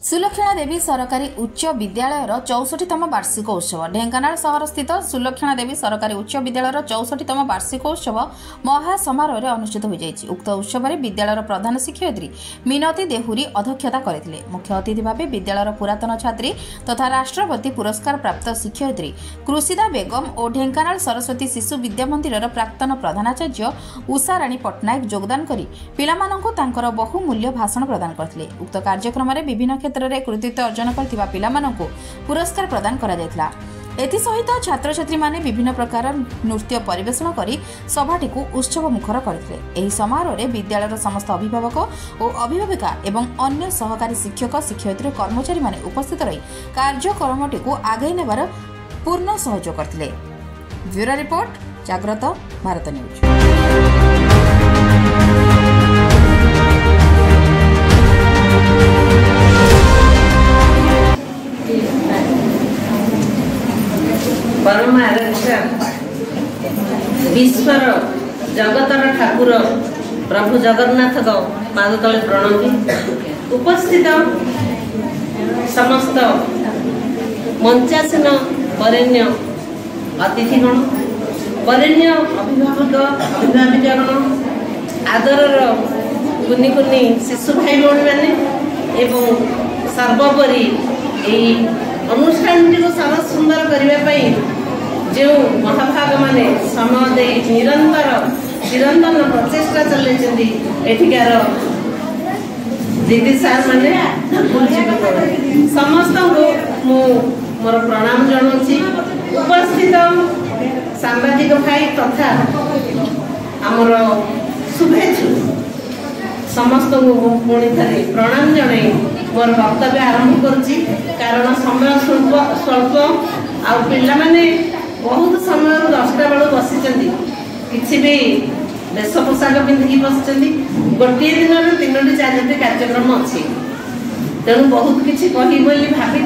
सुलक्षणा देवी सरकारी उच्च विद्यालय 64तम वार्षिक उत्सव ढेंकानाल सहर स्थित सुलक्षणा देवी सरकारी उच्च विद्यालय 64तम वार्षिक उत्सव महासमारोह अनुष्ठित हो जाएगी। उक्त उत्सव में विद्यालय प्रधान शिक्षयित्री मिनती देहुरी अध्यक्षता करथिले। मुख्य अतिथि भाव विद्यालय पुरातन छात्री तथा राष्ट्रपति पुरस्कार प्राप्त शिक्षयित्री कृषिदा बेगम और ढेंकानाल सरस्वती शिशु विद्या मंदिर प्राक्तन प्रधानाचार्य उषा राणी पट्टनायक योगदान करी पिलामानंकु तांकर बहुमूल्य भाषण प्रदान करथिले। उक्त कार्यक्रम में विभिन्न क्षेत्र में कृतित्व अर्जन करथिबा पिलामानंकु पुरस्कार प्रदान करा जायतिला। एथिसहित छात्र छात्री माने विभिन्न प्रकार नृत्य परिवेषण करी सभाटी को उत्सव मुखर करथिले। एही समारोह रे विद्यालयर समस्त अभिभावक और अभिभाविका एवं अन्य सहकारी शिक्षक शिक्षयित्री कर्मचारी माने उपस्थित रही कार्यक्रमटी को आगे नेबार पूर्ण सहयोग करथिले। ब्यूरो रिपोर्ट जाग्रत भारत न्यूज। परम आराध्य विश्वर जगतर ठाकुर प्रभु जगन्नाथ पाद तले प्रणति उपस्थित समस्त मंचासीन वरेण्य अतिथिगण वरेण्य अभिभावक अभिभाविकागण आदरर कुनि कुनि शिशु भाई भौणी मैंने एवं सर्वोपरि यही अनुष्ठान को सरस सुंदर करने जो महाभाग माने समय दे निरंतर चिरंतन प्रचेषा चलती एठिकार दीदी सार माने समस्त को मोर प्रणाम जनाऊँगी। उपस्थित सांबादिक भाई तथा आमर शुभेच्छु समस्त को पुणी थे प्रणाम जन मोर वक्तव्य आरंभ करुच्ची। कारण समय स्वल्प आ पिला माने बहुत समय 10टा बेलू बसी किसी भी वेश पोशाक पिंधिकी बसी गोटे दिन 3टी 4टी कार्यक्रम अच्छी तेणु बहुत किसी कही भाभी।